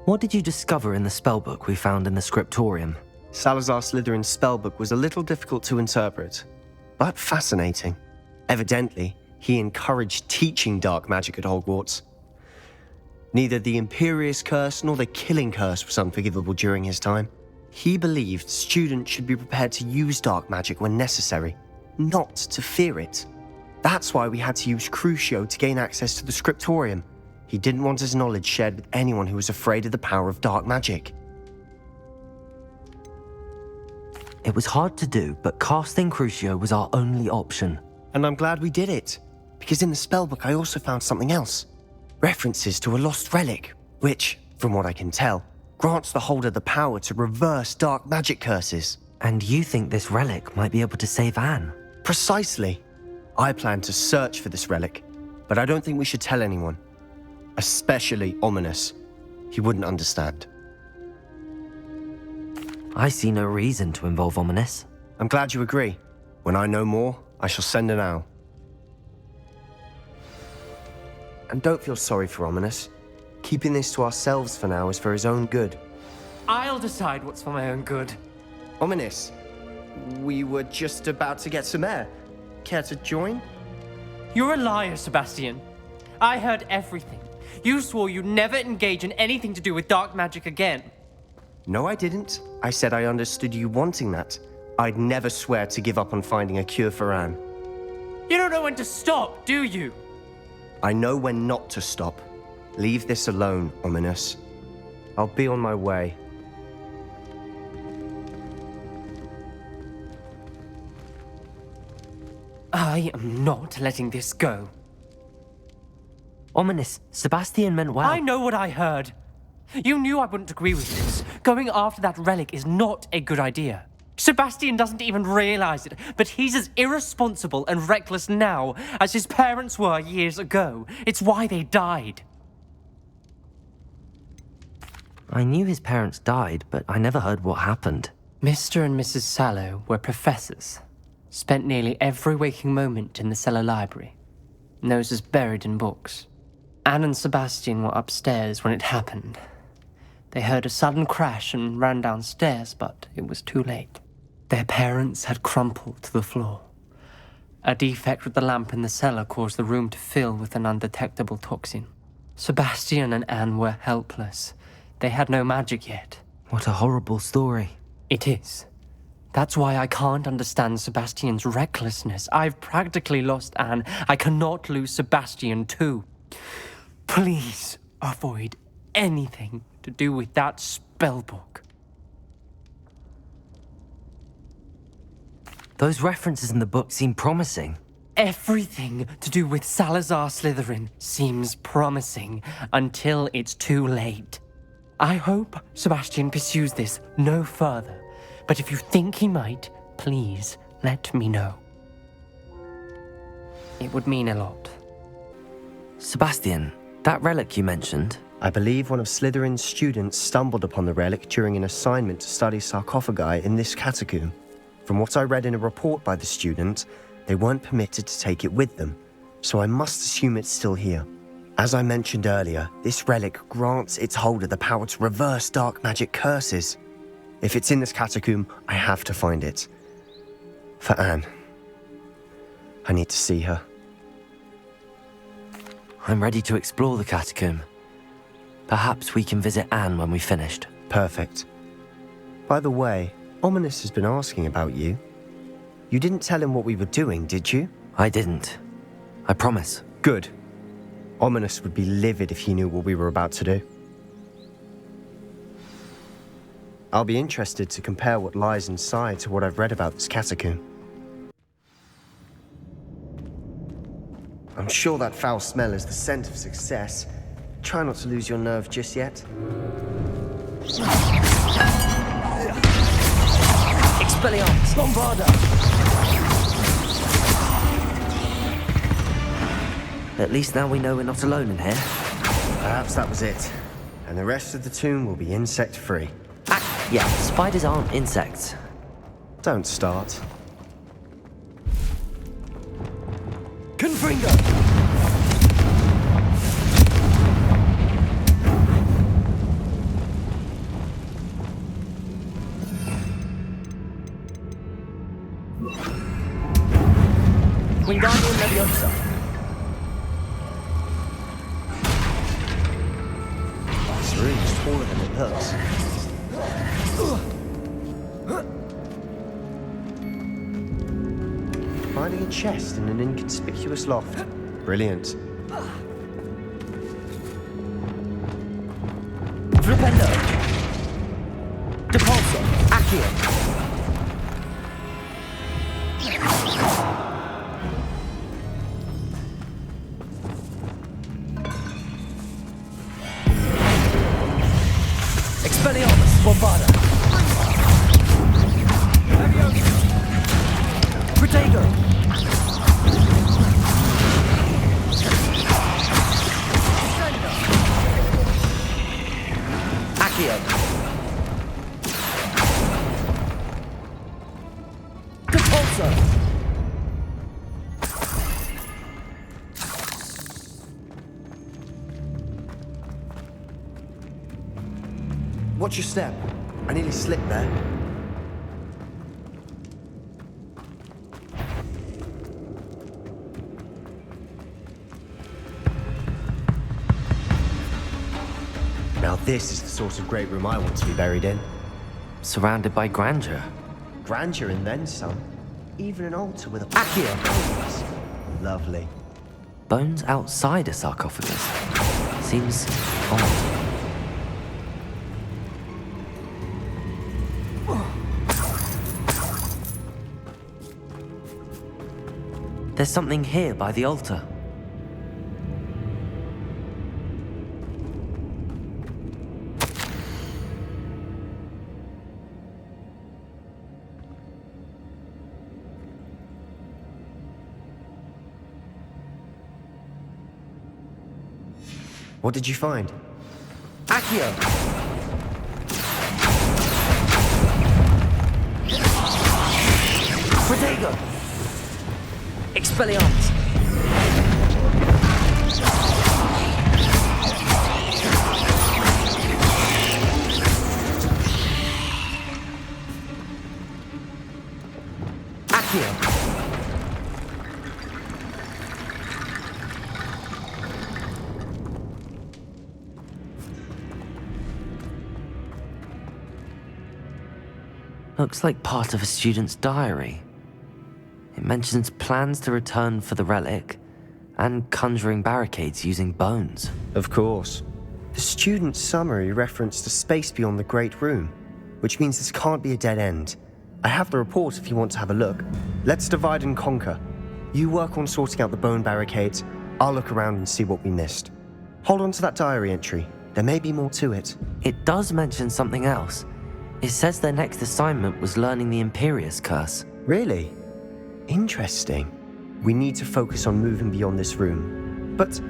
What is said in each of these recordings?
What did you discover in the spellbook we found in the scriptorium? Salazar Slytherin's spellbook was a little difficult to interpret, but fascinating. Evidently, he encouraged teaching dark magic at Hogwarts. Neither the Imperious Curse nor the Killing Curse was unforgivable during his time. He believed students should be prepared to use dark magic when necessary, not to fear it. That's why we had to use Crucio to gain access to the scriptorium. He didn't want his knowledge shared with anyone who was afraid of the power of dark magic. It was hard to do, but casting Crucio was our only option. And I'm glad we did it, because in the spellbook I also found something else. References to a lost relic, which, from what I can tell, grants the holder the power to reverse dark magic curses. And you think this relic might be able to save Anne? Precisely. I plan to search for this relic, but I don't think we should tell anyone. Especially Ominous. He wouldn't understand. I see no reason to involve Ominous. I'm glad you agree. When I know more, I shall send an owl. And don't feel sorry for Ominous. Keeping this to ourselves for now is for his own good. I'll decide what's for my own good. Ominous, we were just about to get some air. Care to join? You're a liar, Sebastian. I heard everything. You swore you'd never engage in anything to do with dark magic again. No, I didn't. I said I understood you wanting that. I'd never swear to give up on finding a cure for Anne. You don't know when to stop, do you? I know when not to stop. Leave this alone, Ominous. I'll be on my way. I am not letting this go. Ominous, Sebastian meant well. I know what I heard. You knew I wouldn't agree with this. Going after that relic is not a good idea. Sebastian doesn't even realize it, but he's as irresponsible and reckless now as his parents were years ago. It's why they died. I knew his parents died, but I never heard what happened. Mr. and Mrs. Sallow were professors. Spent nearly every waking moment in the cellar library. Noses buried in books. Anne and Sebastian were upstairs when it happened. They heard a sudden crash and ran downstairs, but it was too late. Their parents had crumpled to the floor. A defect with the lamp in the cellar caused the room to fill with an undetectable toxin. Sebastian and Anne were helpless. They had no magic yet. What a horrible story. It is. That's why I can't understand Sebastian's recklessness. I've practically lost Anne. I cannot lose Sebastian too. Please avoid anything to do with that spellbook. Those references in the book seem promising. Everything to do with Salazar Slytherin seems promising until it's too late. I hope Sebastian pursues this no further, but if you think he might, please let me know. It would mean a lot. Sebastian, that relic you mentioned, I believe one of Slytherin's students stumbled upon the relic during an assignment to study sarcophagi in this catacomb. From what I read in a report by the student, they weren't permitted to take it with them, so I must assume it's still here. As I mentioned earlier, this relic grants its holder the power to reverse dark magic curses. If it's in this catacomb, I have to find it. For Anne. I need to see her. I'm ready to explore the catacomb. Perhaps we can visit Anne when we've finished. Perfect. By the way, Ominous has been asking about you. You didn't tell him what we were doing, did you? I didn't. I promise. Good. Ominous would be livid if he knew what we were about to do. I'll be interested to compare what lies inside to what I've read about this catacomb. I'm sure that foul smell is the scent of success. Try not to lose your nerve just yet. Expelliarmus! Bombarda! At least now we know we're not alone in here. Perhaps that was it. And the rest of the tomb will be insect-free. Yeah, spiders aren't insects. Don't start. Confringo! Wingardium Leviosa. This room is taller than it looks. Finding a chest in an inconspicuous loft. Brilliant. Flipendo. Depulso. Accio. Expelliarmus. Bombarda. Protego. Accio. Depulso. Watch your step. I nearly slipped there. Now this is the sort of great room I want to be buried in. Surrounded by grandeur. Grandeur and then some. Even an altar with a... Accio. Lovely. Bones outside a sarcophagus. Seems odd. There's something here by the altar. What did you find? Accio. Protego. Expelliarmus. Accio. Looks like part of a student's diary. It mentions plans to return for the relic and conjuring barricades using bones. Of course. The student's summary referenced a space beyond the Great Room, which means this can't be a dead end. I have the report if you want to have a look. Let's divide and conquer. You work on sorting out the bone barricades. I'll look around and see what we missed. Hold on to that diary entry. There may be more to it. It does mention something else. It says their next assignment was learning the Imperius curse. Really? Interesting. We need to focus on moving beyond this room. But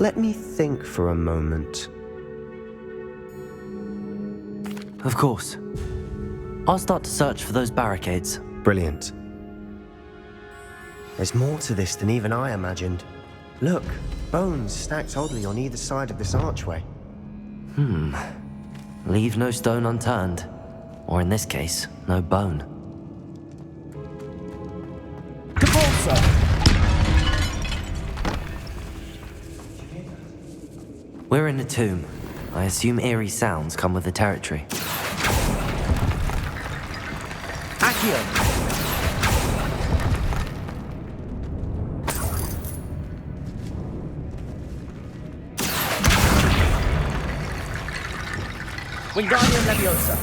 let me think for a moment. Of course. I'll start to search for those barricades. Brilliant. There's more to this than even I imagined. Look, bones stacked oddly on either side of this archway. Leave no stone unturned. Or in this case, no bone. Depulso. We're in a tomb. I assume eerie sounds come with the territory. Accio. Wingardium Leviosa.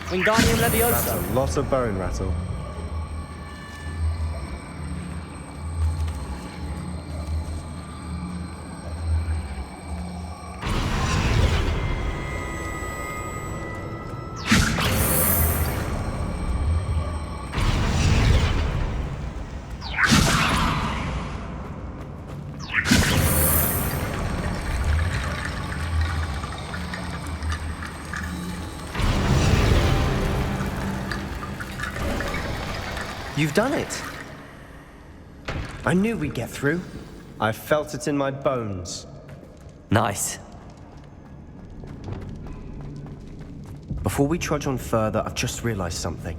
Wingardium Leviosa. That's a lot of bone rattle. You've done it! I knew we'd get through. I felt it in my bones. Nice. Before we trudge on further, I've just realized something.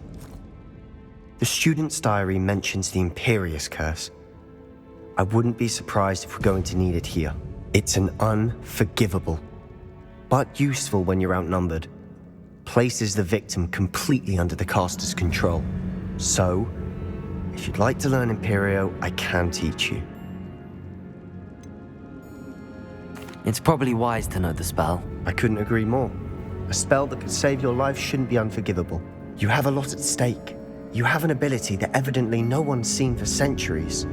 The student's diary mentions the Imperious curse. I wouldn't be surprised if we're going to need it here. It's an unforgivable, but useful when you're outnumbered. Places the victim completely under the caster's control. So, if you'd like to learn Imperio, I can teach you. It's probably wise to know the spell. I couldn't agree more. A spell that could save your life shouldn't be unforgivable. You have a lot at stake. You have an ability that evidently no one's seen for centuries.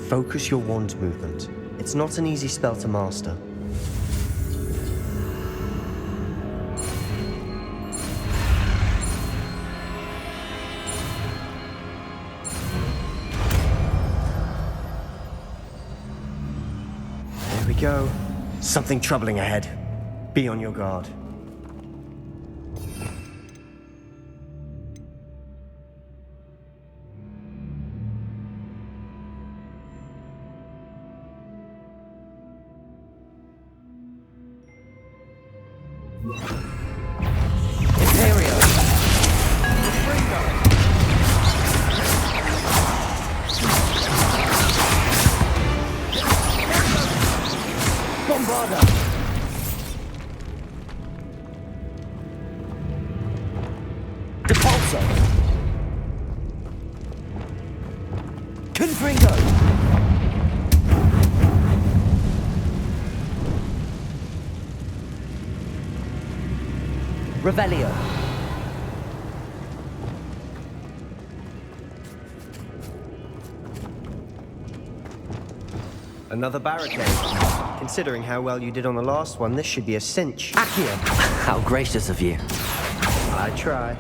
Focus your wand movement. It's not an easy spell to master. There we go. Something troubling ahead. Be on your guard. Imperio! Bombarda! Depulso! Confringo! Revelio. Another barricade. Considering how well you did on the last one, this should be a cinch. Accio. How gracious of you. I try.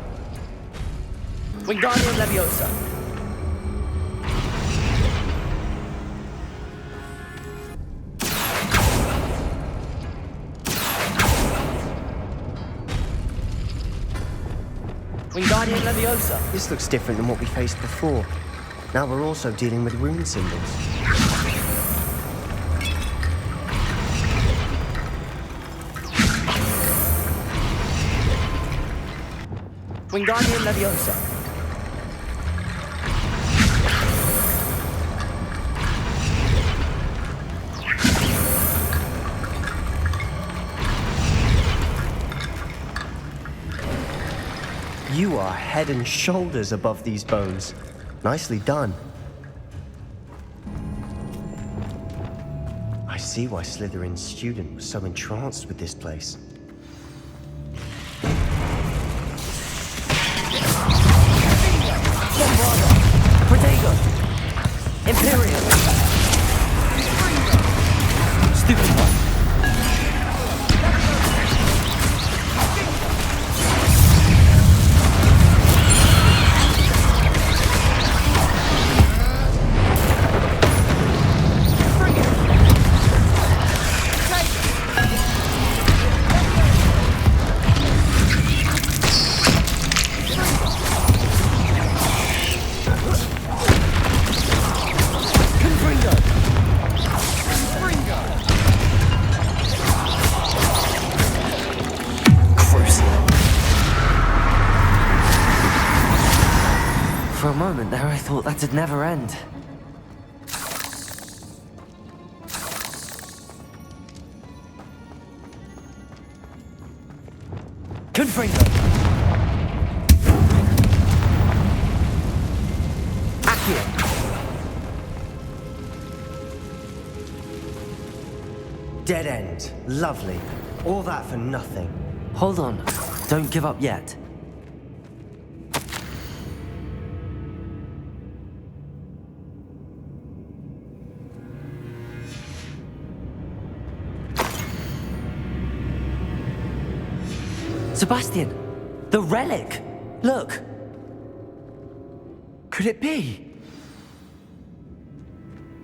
Wingardium Leviosa. Wingardium Leviosa. This looks different than what we faced before. Now we're also dealing with rune symbols. Wingardium Leviosa. You are head and shoulders above these bones. Nicely done. I see why Slytherin's student was so entranced with this place. Protego! Imperio! Stupid one! For a moment there, I thought that'd never end. Confringo! Accio! Dead end. Lovely. All that for nothing. Hold on. Don't give up yet. Sebastian! The relic! Look! Could it be?